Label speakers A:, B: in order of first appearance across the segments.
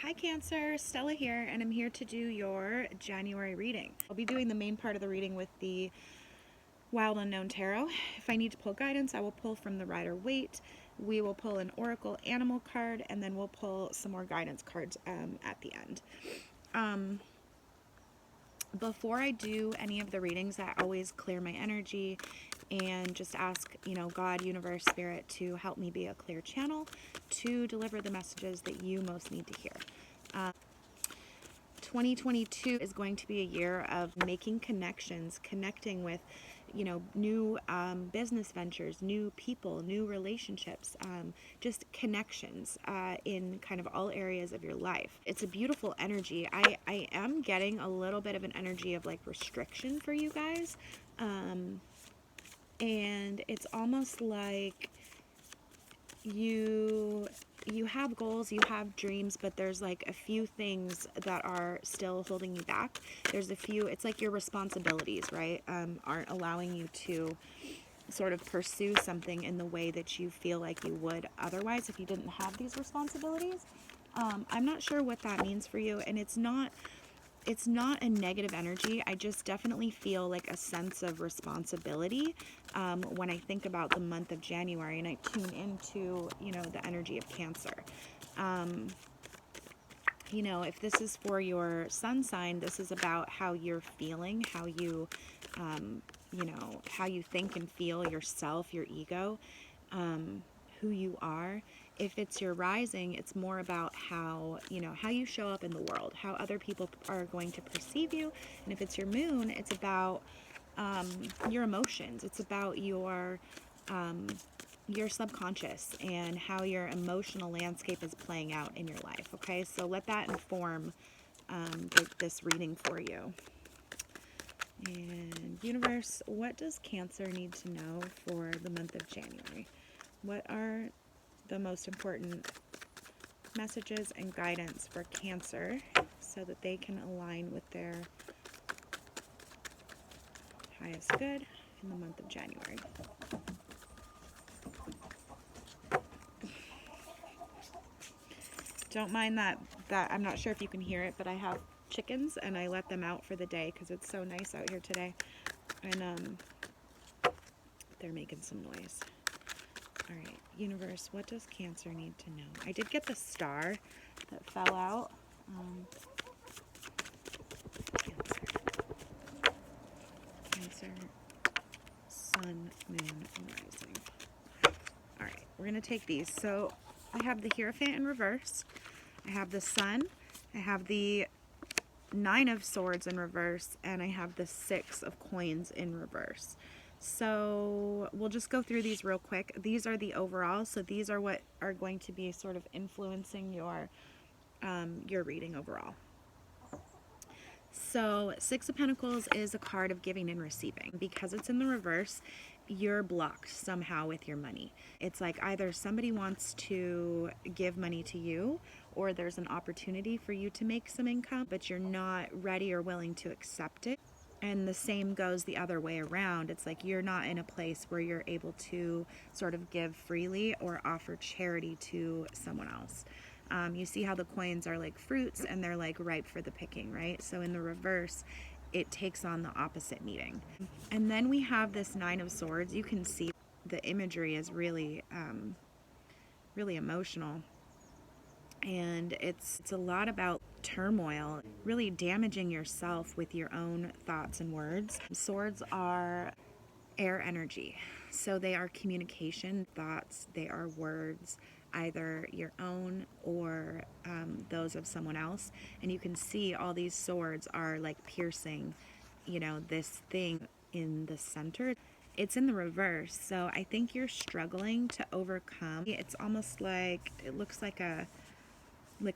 A: Hi Cancer, Stella here, and I'm here to do your January reading. I'll be doing the main part of the reading with the Wild Unknown Tarot. If I need to pull guidance, I will pull from the Rider-Waite. We will pull an Oracle Animal card, and then we'll pull some more guidance cards at the end. Before I do any of the readings, I always clear my energy and just ask, God, universe, spirit to help me be a clear channel to deliver the messages that you most need to hear. 2022 is going to be a year of making connections, connecting with, new business ventures, new people, new relationships, just connections in kind of all areas of your life. It's a beautiful energy. I am getting a little bit of an energy of like restriction for you guys. And it's almost like you have goals, you have dreams, but there's like a few things that are still holding you back. There's a few, it's like your responsibilities, right, aren't allowing you to sort of pursue something in the way that you feel like you would otherwise if you didn't have these responsibilities. I'm not sure what that means for you, and it's not a negative energy. I just definitely feel like a sense of responsibility when I think about the month of January and I tune into, the energy of Cancer. If this is for your sun sign, this is about how you're feeling, how you, how you think and feel yourself, your ego, who you are. If it's your rising, it's more about how you show up in the world, how other people are going to perceive you. And if it's your moon, it's about your emotions. It's about your subconscious and how your emotional landscape is playing out in your life. Okay, so let that inform this reading for you. And universe, what does Cancer need to know for the month of January? What are the most important messages and guidance for Cancer so that they can align with their highest good in the month of January? Don't mind that I'm not sure if you can hear it, but I have chickens and I let them out for the day because it's so nice out here today, and they're making some noise. All right, universe, what does Cancer need to know? I did get the star that fell out. Cancer, sun, moon, and rising. All right, we're going to take these. So I have the Hierophant in reverse. I have the sun. I have the Nine of Swords in reverse. And I have the Six of Coins in reverse. So we'll just go through these real quick. These are the overall. So these are what are going to be sort of influencing your reading overall. So Six of Pentacles is a card of giving and receiving. Because it's in the reverse, you're blocked somehow with your money. It's like either somebody wants to give money to you, or there's an opportunity for you to make some income, but you're not ready or willing to accept it. And the same goes the other way around. It's like you're not in a place where you're able to sort of give freely or offer charity to someone else. You see how the coins are like fruits and they're like ripe for the picking, right? So in the reverse, it takes on the opposite meaning. And then we have this Nine of Swords. You can see the imagery is really, really emotional. And it's a lot about turmoil, really damaging yourself with your own thoughts and words. Swords are air energy. So they are communication, thoughts, they are words, either your own or those of someone else. And you can see all these swords are like piercing, this thing in the center. It's in the reverse. So I think you're struggling to overcome. It's almost like, it looks like a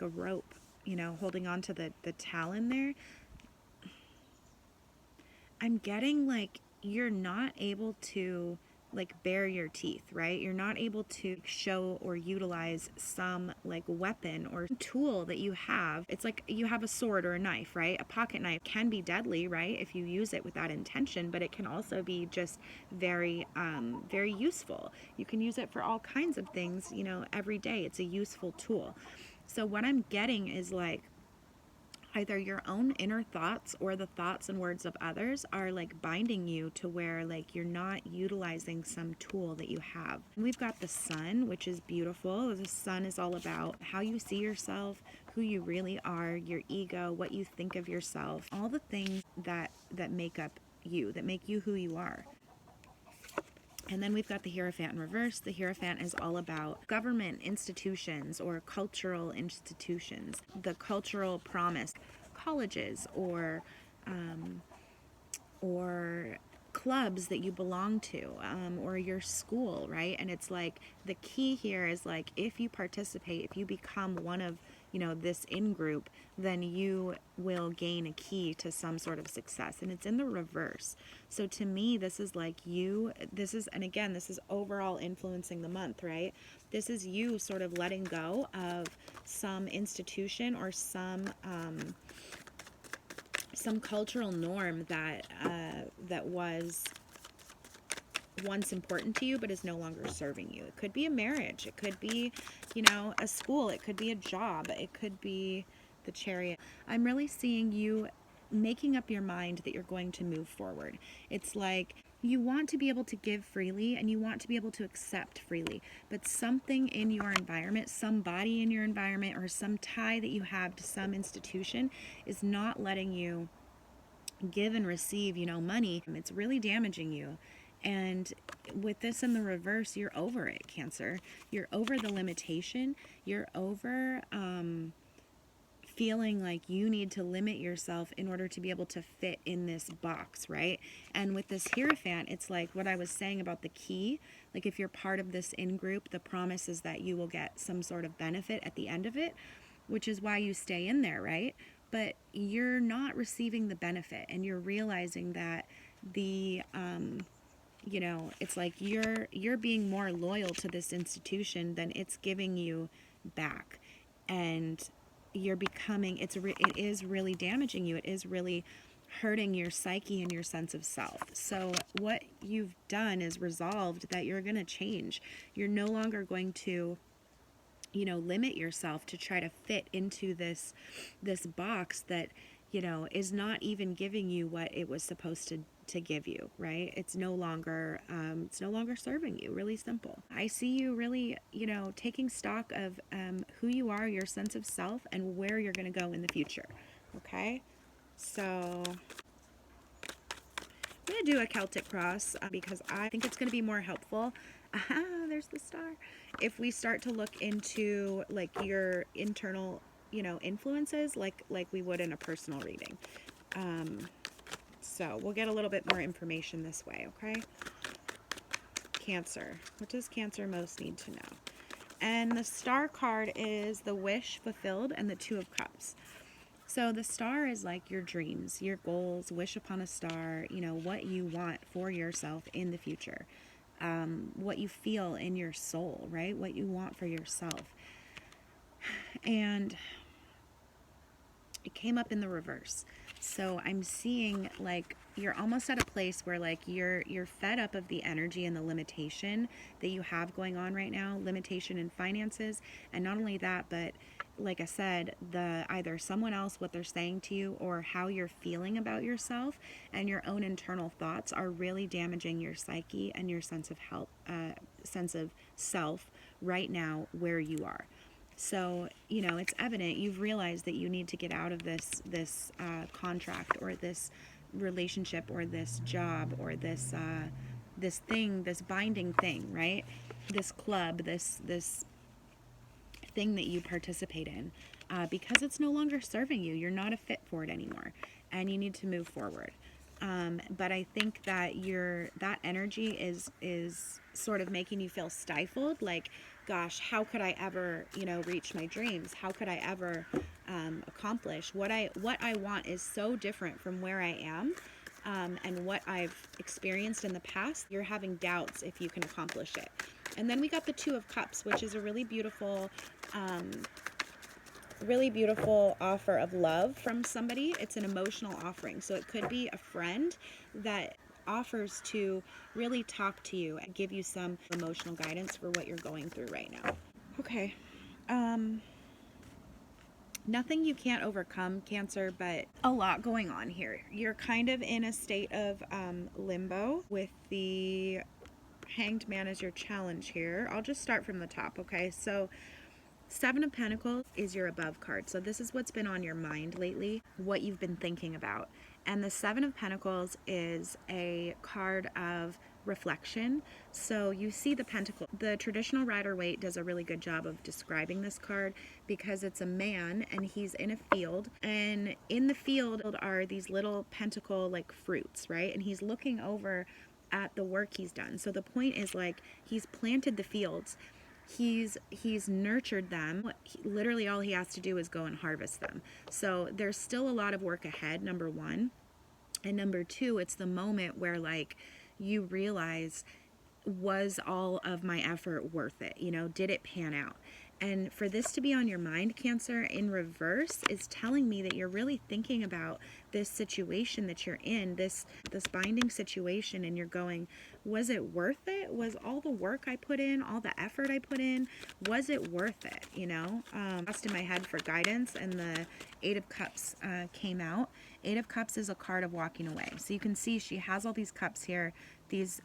A: rope, holding on to the talon there. I'm getting like you're not able to like bare your teeth, right? You're not able to show or utilize some like weapon or tool that you have. It's like you have a sword or a knife, right? A pocket knife can be deadly, right? If you use it with that intention, but it can also be just very, very useful. You can use it for all kinds of things, every day. It's a useful tool. So what I'm getting is like either your own inner thoughts or the thoughts and words of others are like binding you to where like you're not utilizing some tool that you have. And we've got the sun, which is beautiful. The sun is all about how you see yourself, who you really are, your ego, what you think of yourself, all the things that make up you, that make you who you are. And then we've got the Hierophant in reverse. The Hierophant is all about government institutions or cultural institutions, the cultural promise, colleges or clubs that you belong to, or your school, right? And it's like the key here is like if you participate, if you become one of this in group, then you will gain a key to some sort of success. And it's in the reverse. So to me, this is like and again, this is overall influencing the month, right? This is you sort of letting go of some institution or some cultural norm that was once important to you but is no longer serving you. It could be a marriage, it could be a school, it could be a job, it could be the Chariot. I'm really seeing you making up your mind that you're going to move forward. It's like you want to be able to give freely and you want to be able to accept freely, but something in your environment, somebody in your environment, or some tie that you have to some institution is not letting you give and receive money. It's really damaging you. And with this in the reverse, you're over it, Cancer. You're over the limitation. You're over feeling like you need to limit yourself in order to be able to fit in this box, right? And with this Hierophant, it's like what I was saying about the key. Like if you're part of this in-group, the promise is that you will get some sort of benefit at the end of it, which is why you stay in there, right? But you're not receiving the benefit, and you're realizing that it's like you're being more loyal to this institution than it's giving you back, and you're becoming it is really damaging you. It is really hurting your psyche and your sense of self. So what you've done is resolved that you're going to change. You're no longer going to limit yourself to try to fit into this box that is not even giving you what it was supposed to give you, right? It's no longer serving you. Really simple. I see you really taking stock of who you are, your sense of self, and where you're going to go in the future. Okay, so I'm going to do a Celtic cross because I think it's going to be more helpful. There's the star. If we start to look into like your internal, influences, like we would in a personal reading. So we'll get a little bit more information this way, okay? Cancer. What does Cancer most need to know? And the star card is the wish fulfilled and the Two of Cups. So the star is like your dreams, your goals, wish upon a star, what you want for yourself in the future, what you feel in your soul, right? What you want for yourself. And it came up in the reverse. So I'm seeing like you're almost at a place where like you're fed up of the energy and the limitation that you have going on right now, limitation in finances. And not only that, but like I said, either someone else, what they're saying to you, or how you're feeling about yourself and your own internal thoughts are really damaging your psyche and your sense of health, sense of self right now where you are. So, it's evident you've realized that you need to get out of this contract or this relationship or this job or this thing, this binding thing, right? This club, this thing that you participate in, because it's no longer serving you. You're not a fit for it anymore, and you need to move forward. But I think that that energy is sort of making you feel stifled. Like, gosh, how could I ever, reach my dreams? How could I ever accomplish what I want? Is so different from where I am, and what I've experienced in the past. You're having doubts if you can accomplish it. And then we got the Two of Cups, which is a really beautiful offer of love from somebody. It's an emotional offering. So it could be a friend that offers to really talk to you and give you some emotional guidance for what you're going through right now. Okay. Nothing you can't overcome, Cancer, but a lot going on here. You're kind of in a state of limbo with the Hanged Man as your challenge here. I'll just start from the top, okay? So Seven of Pentacles is your above card. So this is what's been on your mind lately, what you've been thinking about. And the Seven of Pentacles is a card of reflection. So you see the pentacle. The traditional Rider-Waite does a really good job of describing this card because it's a man and he's in a field. And in the field are these little pentacle like fruits, right? And he's looking over at the work he's done. So the point is like he's planted the fields, he's nurtured them. Literally all he has to do is go and harvest them. So there's still a lot of work ahead, number one. And number two, it's the moment where like you realize, was all of my effort worth it? You know, did it pan out? And for this to be on your mind, Cancer, in reverse is telling me that you're really thinking about this situation that you're in, this binding situation, and you're going, was it worth it? Was all the work I put in, all the effort I put in, was it worth it? You know, asked in my head for guidance, and the Eight of Cups came out. Eight of Cups is a card of walking away. So you can see she has all these cups here. These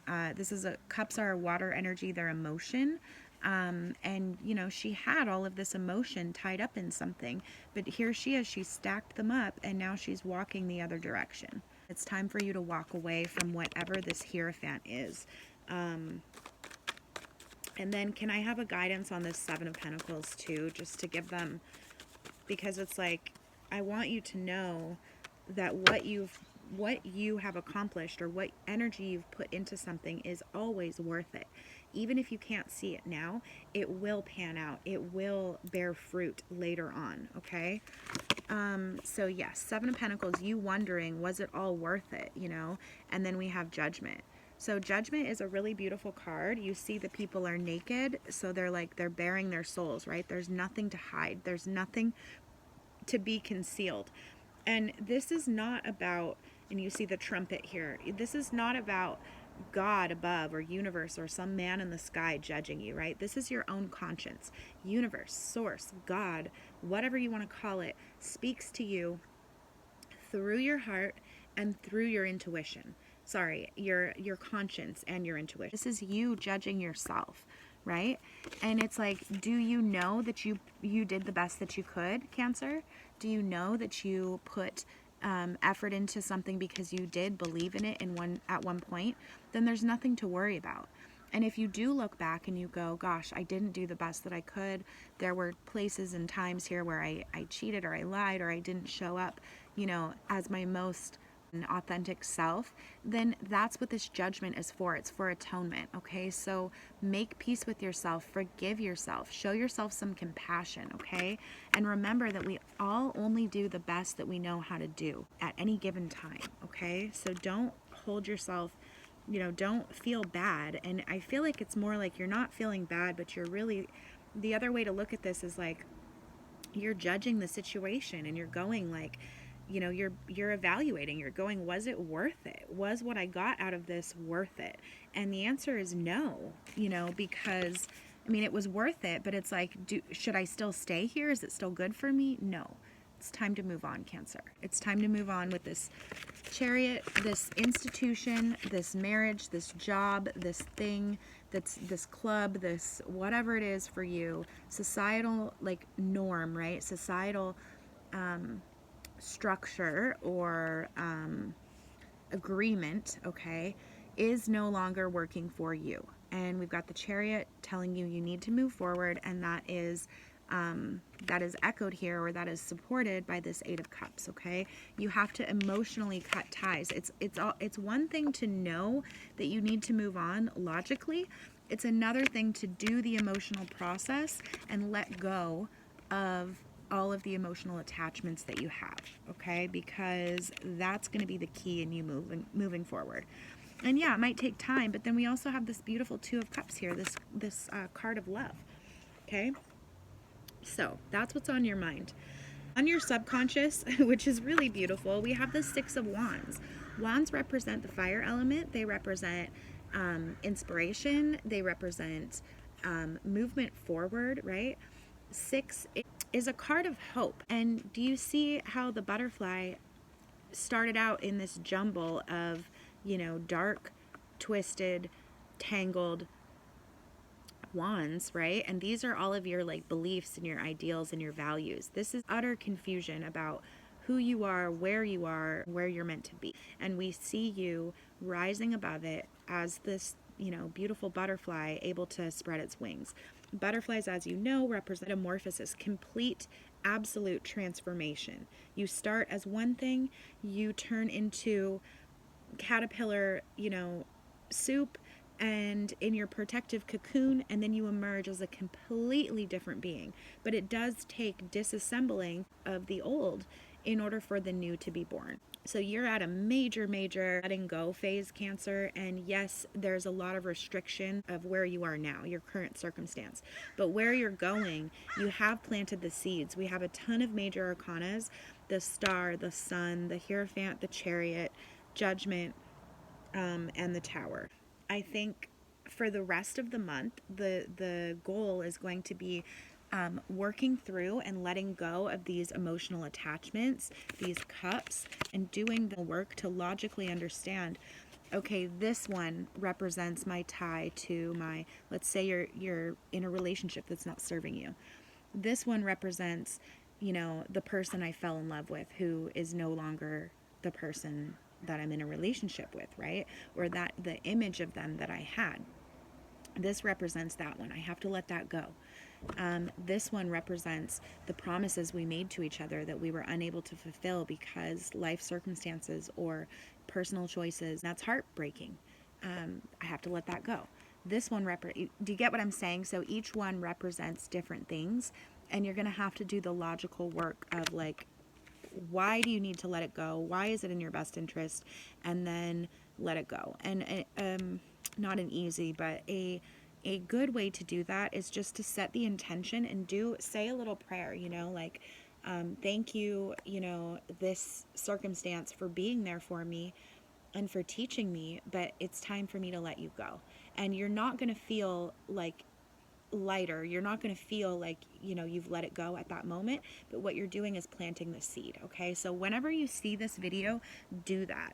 A: cups are water energy, they're emotion. And you know, she had all of this emotion tied up in something, but here she is, she stacked them up, and now she's walking the other direction. It's time for you to walk away from whatever this Hierophant is. And then can I have a guidance on this Seven of Pentacles too, just to give them, because it's like, I want you to know that what you have accomplished or what energy you've put into something is always worth it. Even if you can't see it now, it will pan out. It will bear fruit later on, okay? So yes, Seven of Pentacles, you wondering, was it all worth it, you know? And then we have Judgment. So Judgment is a really beautiful card. You see the people are naked, so they're bearing their souls, right? There's nothing to hide. There's nothing to be concealed. And this is not about, and you see the trumpet here, this is not about God above or universe or some man in the sky judging you, right? This is your own conscience. Universe, source, God, whatever you want to call it, speaks to you through your heart and through your intuition. Sorry, your conscience and your intuition. This is you judging yourself, right? And it's like, do you know that you did the best that you could, Cancer? Do you know that you put effort into something because you did believe in it at one point? Then there's nothing to worry about. And if you do look back and you go, gosh, I didn't do the best that I could, there were places and times here where I cheated or I lied or I didn't show up, you know, as my most authentic self, then that's what this judgment is for. It's for atonement, okay? So make peace with yourself, forgive yourself, show yourself some compassion, okay? And remember that we all only do the best that we know how to do at any given time, okay? So don't hold yourself, you know, don't feel bad. And I feel like it's more like you're not feeling bad, but you're really, the other way to look at this is like you're judging the situation and you're going like, you know, you're evaluating, you're going, was it worth it? Was what I got out of this worth it? And the answer is no, you know, because I mean, it was worth it, but it's like, should I still stay here? Is it still good for me? No. It's time to move on, Cancer. It's time to move on with this Chariot, this institution, this marriage, this job, this thing, that's this club, this whatever it is for you, societal like norm, right? Societal structure or agreement, okay, is no longer working for you. And we've got the Chariot telling you need to move forward, and that is echoed here, or that is supported by this Eight of Cups, okay? You have to emotionally cut ties. It's one thing to know that you need to move on logically. It's another thing to do the emotional process and let go of all of the emotional attachments that you have, okay? Because that's going to be the key in you moving forward. And yeah, it might take time, but then we also have this beautiful Two of Cups here, this card of love, okay? So that's what's on your mind. On your subconscious, which is really beautiful, we have the Six of Wands. Wands represent the fire element. They represent inspiration. They represent movement forward, right? Six is a card of hope. And do you see how the butterfly started out in this jumble of, dark, twisted, tangled wands, right? And these are all of your like beliefs and your ideals and your values. This is utter confusion about who you are, where you're meant to be. And we see you rising above it as this, beautiful butterfly able to spread its wings. Butterflies, as you know, represent metamorphosis, complete, absolute transformation. You start as one thing, you turn into caterpillar, soup, and in your protective cocoon, and then you emerge as a completely different being. But it does take disassembling of the old in order for the new to be born. So you're at a major letting go phase, Cancer, and yes, there's a lot of restriction of where you are now, your current circumstance. But where you're going, you have planted the seeds. We have a ton of major arcanas: the Star, the Sun, the Hierophant, the Chariot, Judgment, and the Tower. I think for the rest of the month, the goal is going to be working through and letting go of these emotional attachments, these cups, and doing the work to logically understand, okay, this one represents my tie to my, let's say you're in a relationship that's not serving you. This one represents, the person I fell in love with who is no longer the person that I'm in a relationship with, right? Or that the image of them that I had. This represents that one. I have to let that go. This one represents the promises we made to each other that we were unable to fulfill because life circumstances or personal choices. That's heartbreaking. I have to let that go. This one, do you get what I'm saying? So each one represents different things, and you're going to have to do the logical work of like, why do you need to let it go? Why is it in your best interest? And then let it go. And not an easy, but a good way to do that is just to set the intention and say a little prayer, like, thank you, this circumstance for being there for me and for teaching me, but it's time for me to let you go. And you're not going to feel like lighter. You're not going to feel like, you've let it go at that moment, but what you're doing is planting the seed. Okay. So whenever you see this video, do that.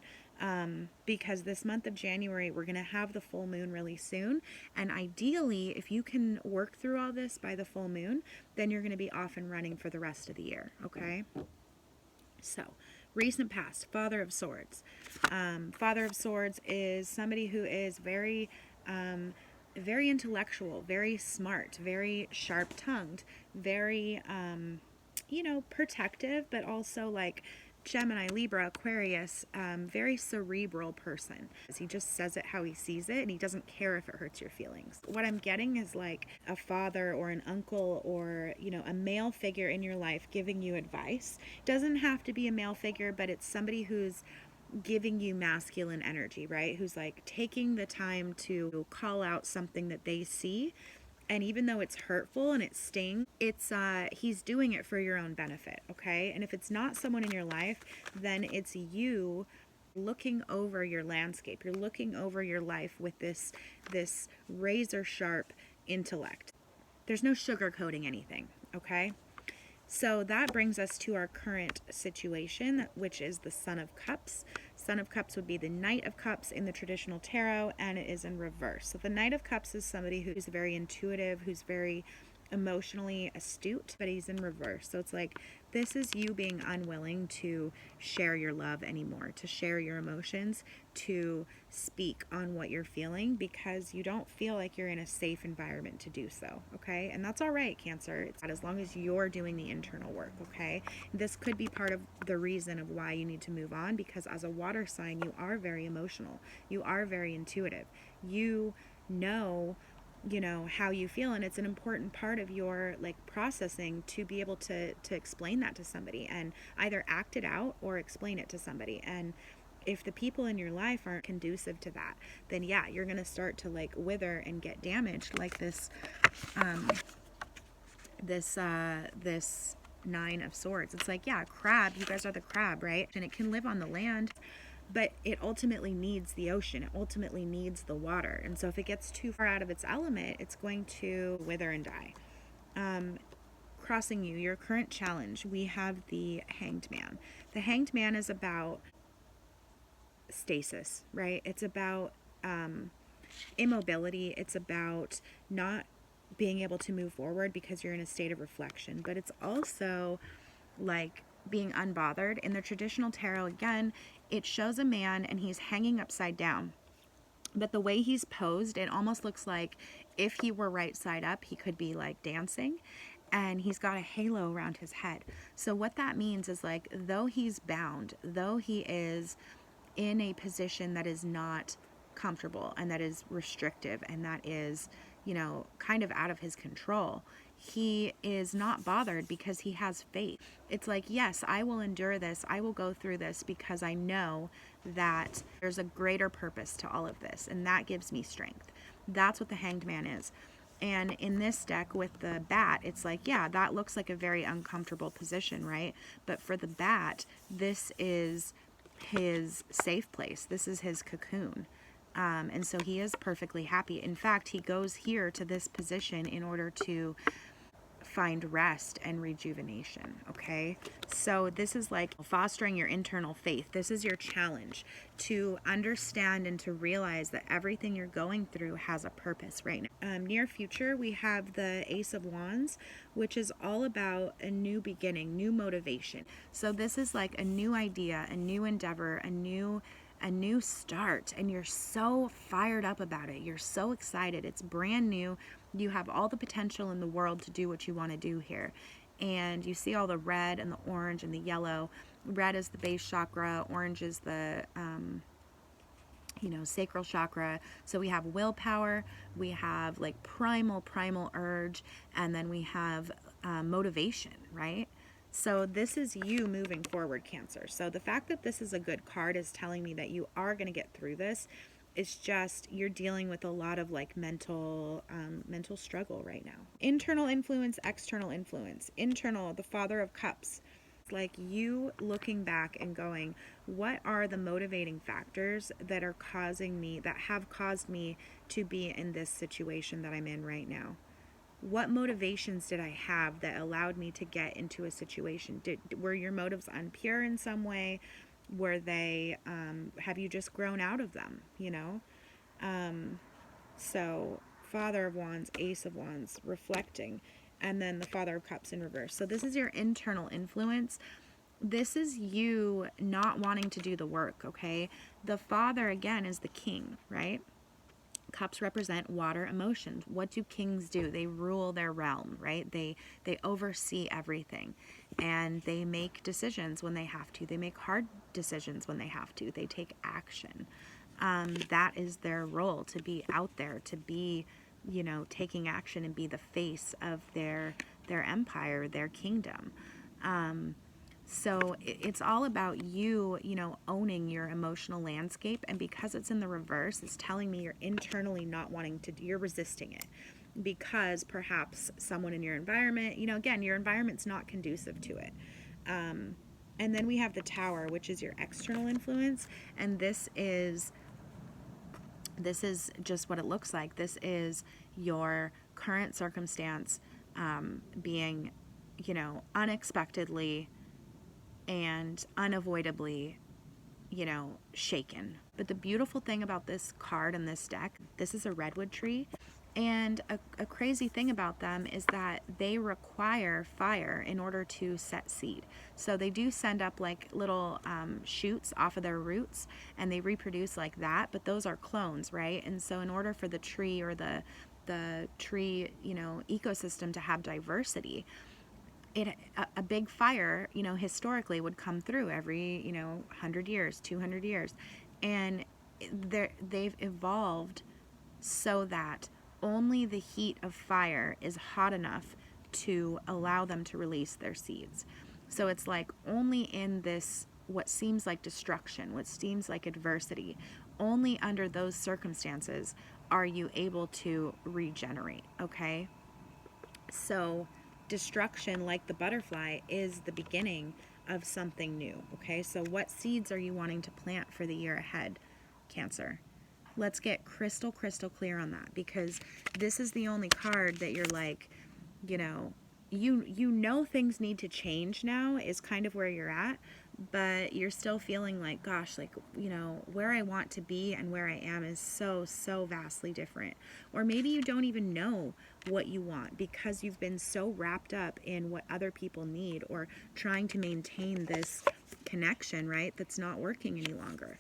A: Because this month of January, we're going to have the full moon really soon. And ideally, if you can work through all this by the full moon, then you're going to be off and running for the rest of the year. Okay. So recent past, Father of Swords. Father of Swords is somebody who is very intellectual, very smart, very sharp-tongued, very, protective, but also like Gemini, Libra, Aquarius, very cerebral person. He just says it how he sees it, and he doesn't care if it hurts your feelings. What I'm getting is like a father or an uncle or, a male figure in your life giving you advice. Doesn't have to be a male figure, but it's somebody who's giving you masculine energy, right? Who's like taking the time to call out something that they see. And even though it's hurtful and it stings, he's doing it for your own benefit, okay? And if it's not someone in your life, then it's you looking over your landscape. You're looking over your life with this razor sharp intellect. There's no sugarcoating anything, okay? So that brings us to our current situation, which is the Son of Cups. Son of Cups would be the Knight of Cups in the traditional tarot, and it is in reverse. So the Knight of Cups is somebody who's very intuitive, who's very emotionally astute, but he's in reverse. So it's like, this is you being unwilling to share your love anymore, to share your emotions, to speak on what you're feeling because you don't feel like you're in a safe environment to do so, okay? And that's all right, Cancer. It's as long as you're doing the internal work, okay? This could be part of the reason of why you need to move on, because as a water sign, you are very emotional. You are very intuitive. You know how you feel, and it's an important part of your like processing to be able to explain that to somebody and either act it out or explain it to somebody. And if the people in your life aren't conducive to that, then yeah, you're going to start to like wither and get damaged like this this Nine of Swords. It's like, yeah, crab, you guys are the crab, right? And it can live on the land, but it ultimately needs the ocean. It ultimately needs the water. And so if it gets too far out of its element, it's going to wither and die. crossing you, your current challenge, we have the Hanged Man. The Hanged Man is about stasis, right? It's about immobility. It's about not being able to move forward because you're in a state of reflection. But it's also like being unbothered. In the traditional tarot, again, it shows a man and he's hanging upside down. But the way he's posed, it almost looks like if he were right side up, he could be like dancing. And he's got a halo around his head. So what that means is like, though he's bound, though he is in a position that is not comfortable and that is restrictive and that is, you know, kind of out of his control, he is not bothered because he has faith. It's like, yes, I will endure this. I will go through this because I know that there's a greater purpose to all of this, and that gives me strength. That's what the Hanged Man is. And in this deck with the bat, it's like, yeah, that looks like a very uncomfortable position, right? But for the bat, this is his safe place. This is his cocoon. And so he is perfectly happy. In fact, he goes here to this position in order to find rest and rejuvenation. Okay, so this is like fostering your internal faith. This is your challenge to understand and to realize that everything you're going through has a purpose right now. Near future, we have the Ace of Wands, which is all about a new beginning, new motivation. So this is like a new idea, a new endeavor, a new start, and you're so fired up about it. You're so excited. It's brand new. You have all the potential in the world to do what you want to do here. And you see all the red and the orange and the yellow. Red is the base chakra, orange is the sacral chakra. So we have willpower, we have like primal urge, and then we have motivation, right? So this is you moving forward, Cancer. So the fact that this is a good card is telling me that you are going to get through this. It's just you're dealing with a lot of like mental struggle right now. Internal influence, external influence. Internal, the Father of Cups. It's like you looking back and going, what are the motivating factors that are that have caused me to be in this situation that I'm in right now? What motivations did I have that allowed me to get into a situation? Were your motives unpure in some way? Were they, have you just grown out of them, So Father of Wands, Ace of Wands, reflecting, and then the Father of Cups in reverse. So this is your internal influence. This is you not wanting to do the work, okay? The Father, again, is the king, right? Cups represent water emotions. What do kings do? They rule their realm, right? They oversee everything, and they make decisions when they have to. They make hard decisions when they have to. They take action. That is their role, to be out there, to be, taking action and be the face of their empire, their kingdom. So it's all about you, owning your emotional landscape. And because it's in the reverse, it's telling me you're internally not wanting to, you're resisting it because perhaps someone in your environment, again, your environment's not conducive to it. And then we have the Tower, which is your external influence. And this is just what it looks like. This is your current circumstance being, unexpectedly and unavoidably, shaken. But the beautiful thing about this card and this deck, this is a redwood tree. And a crazy thing about them is that they require fire in order to set seed. So they do send up like little shoots off of their roots, and they reproduce like that, but those are clones, right? And so in order for the tree or the tree, ecosystem to have diversity, a big fire, historically would come through every, 100 years, 200 years. And they've evolved so that only the heat of fire is hot enough to allow them to release their seeds. So it's like only in this, what seems like destruction, what seems like adversity, only under those circumstances are you able to regenerate, okay? So destruction, like the butterfly, is the beginning of something new, okay? So what seeds are you wanting to plant for the year ahead, Cancer? Let's get crystal clear on that, because this is the only card that you're like, you know things need to change now is kind of where you're at, but you're still feeling like, gosh, like, you know, where I want to be and where I am is so vastly different. Or maybe you don't even know what you want because you've been so wrapped up in what other people need or trying to maintain this connection, right? That's not working any longer.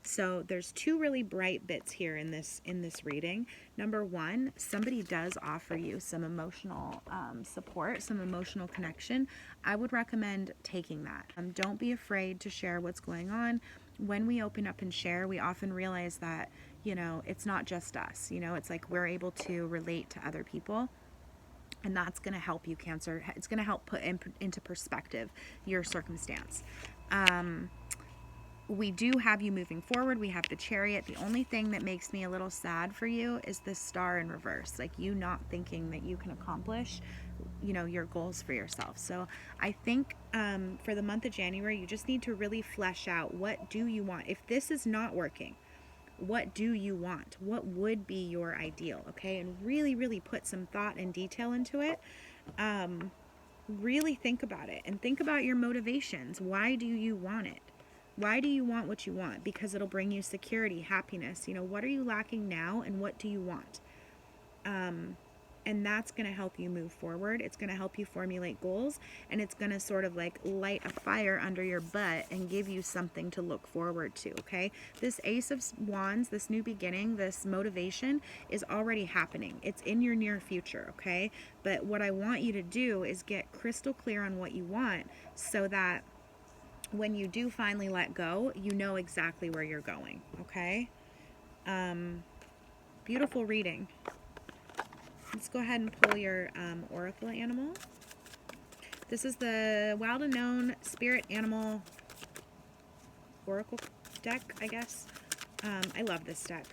A: So there's two really bright bits here in this reading. Number one, somebody does offer you some emotional support, some emotional connection. I would recommend taking that. Don't be afraid to share what's going on. When we open up and share, we often realize that, you know, it's not just us. You know, it's like we're able to relate to other people. And that's going to help you, Cancer. It's going to help put into perspective your circumstance. We do have you moving forward. We have the Chariot. The only thing that makes me a little sad for you is this Star in reverse, like you not thinking that you can accomplish, you know, your goals for yourself. So I think for the month of January, you just need to really flesh out, what do you want? If this is not working, what do you want? What would be your ideal? Okay, and really put some thought and detail into it. Really think about it and think about your motivations. Why do you want it? Why do you want what you want? Because it'll bring you security, happiness. You know, what are you lacking now and what do you want? And that's going to help you move forward. It's going to help you formulate goals, and it's going to sort of like light a fire under your butt and give you something to look forward to, okay? This Ace of Wands, this new beginning, this motivation is already happening. It's in your near future, okay? But what I want you to do is get crystal clear on what you want so that when you do finally let go, you know exactly where you're going, okay? Beautiful reading. Let's go ahead and pull your oracle animal. This is the Wild Unknown Spirit Animal Oracle deck, I guess. I love this deck.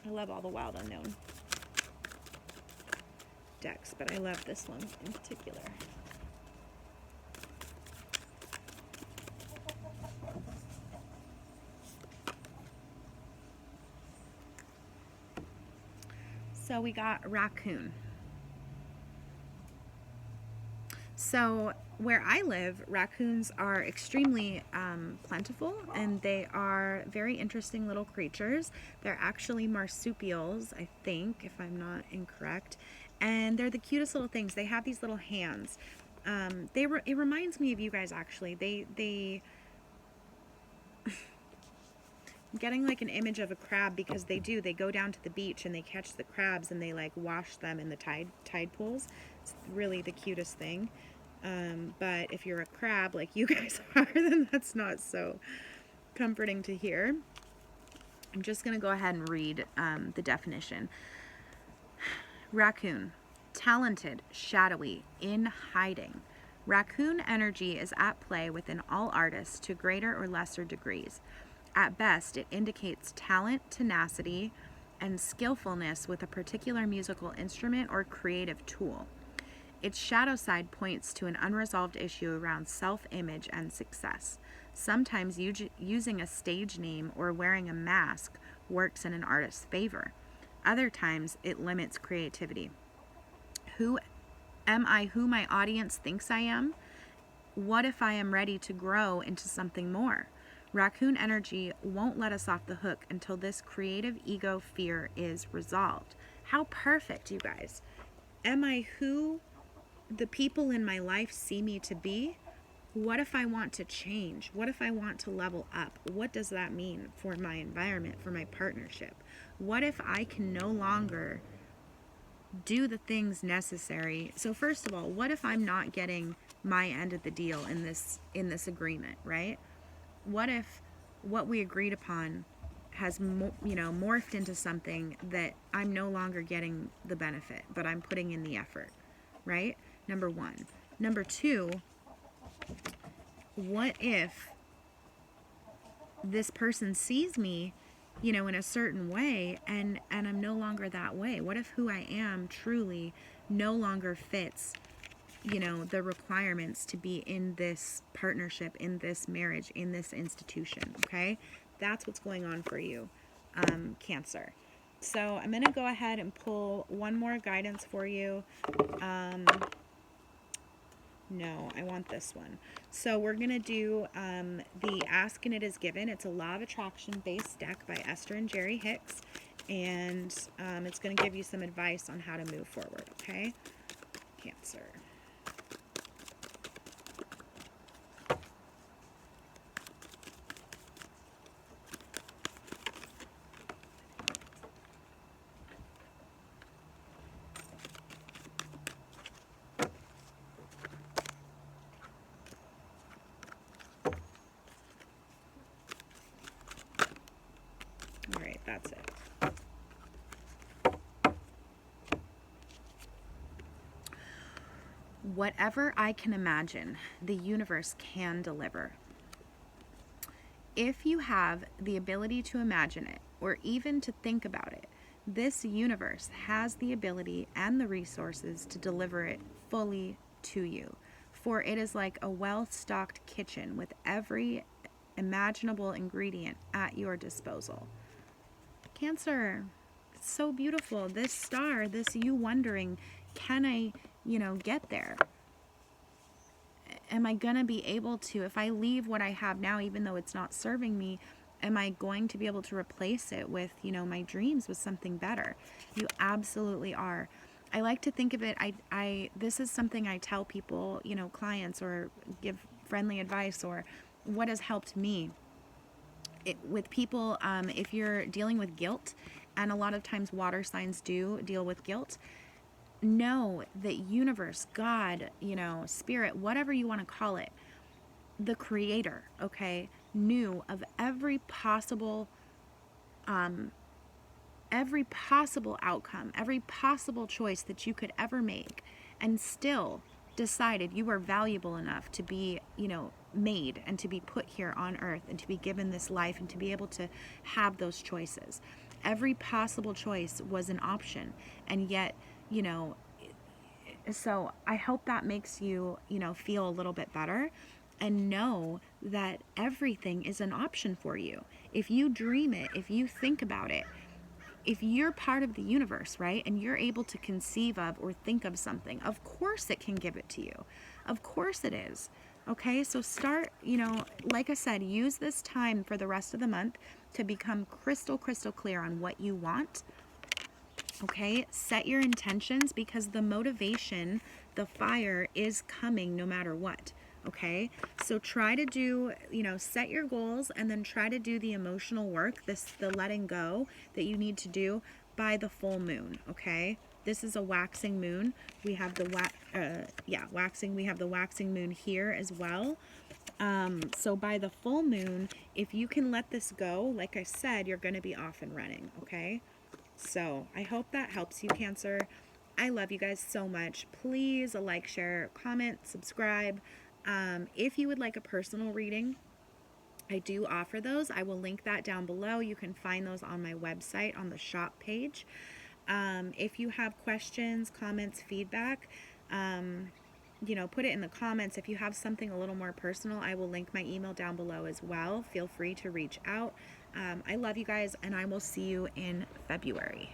A: I love all the Wild Unknown decks, but I love this one in particular. So we got Raccoon. So where I live, raccoons are extremely plentiful, and they are very interesting little creatures. They're actually marsupials, I think, if I'm not incorrect. And they're the cutest little things. They have these little hands. It reminds me of you guys, actually. They I'm getting like an image of a crab, because they go down to the beach and they catch the crabs and they like wash them in the tide pools. It's really the cutest thing. But if you're a crab like you guys are, then that's not so comforting to hear. I'm just going to go ahead and read the definition. Raccoon, talented, shadowy, in hiding. Raccoon energy is at play within all artists to greater or lesser degrees. At best, it indicates talent, tenacity, and skillfulness with a particular musical instrument or creative tool. Its shadow side points to an unresolved issue around self-image and success. Sometimes using a stage name or wearing a mask works in an artist's favor. Other times, it limits creativity. Who am I who my audience thinks I am? What if I am ready to grow into something more? Raccoon energy won't let us off the hook until this creative ego fear is resolved. How perfect, you guys. Am I who the people in my life see me to be? What if I want to change? What if I want to level up? What does that mean for my environment, for my partnership? What if I can no longer do the things necessary? So first of all, what if I'm not getting my end of the deal in this agreement, right? What if what we agreed upon has morphed into something that I'm no longer getting the benefit, but I'm putting in the effort, right? Number one. Number two, what if this person sees me, in a certain way, and I'm no longer that way? What if who I am truly no longer fits the requirements to be in this partnership, in this marriage, in this institution, okay? That's what's going on for you, Cancer. So I'm going to go ahead and pull one more guidance for you. No, I want this one. So we're going to do the Ask and It Is Given. It's a Law of Attraction based deck by Esther and Jerry Hicks. And it's going to give you some advice on how to move forward, okay? Cancer. All right, that's it. Whatever I can imagine, the universe can deliver. If you have the ability to imagine it, or even to think about it, this universe has the ability and the resources to deliver it fully to you. For it is like a well-stocked kitchen with every imaginable ingredient at your disposal. Cancer, it's so beautiful. This star, this you wondering, can I, get there? Am I going to be able to, if I leave what I have now, even though it's not serving me, am I going to be able to replace it with, my dreams, with something better? You absolutely are. I like to think of it, this is something I tell people, clients, or give friendly advice, or what has helped me. With people, if you're dealing with guilt, and a lot of times water signs do deal with guilt, know that universe, God, spirit, whatever you want to call it, the creator, okay, knew of every possible outcome, every possible choice that you could ever make, and still decided you were valuable enough to be, made and to be put here on earth and to be given this life and to be able to have those choices. Every possible choice was an option, and yet, so I hope that makes you, feel a little bit better, and know that everything is an option for you. If you dream it, if you think about it, if you're part of the universe, right, and you're able to conceive of or think of something, of course it can give it to you. Of course it is. Okay, so start, like I said, use this time for the rest of the month to become crystal clear on what you want. Okay, set your intentions, because the motivation, the fire is coming no matter what. Okay, so try to do, set your goals, and then try to do the emotional work, the letting go that you need to do by the full moon. Okay, this is a waxing moon. We have the waxing. We have the waxing moon here as well. So by the full moon, if you can let this go, like I said, you're going to be off and running. Okay. So I hope that helps you, Cancer. I love you guys so much. Please like, share, comment, subscribe. If you would like a personal reading, I do offer those. I will link that down below. You can find those on my website on the shop page. If you have questions, comments, feedback, put it in the comments. If you have something a little more personal, I will link my email down below as well. Feel free to reach out. I love you guys, and I will see you in February.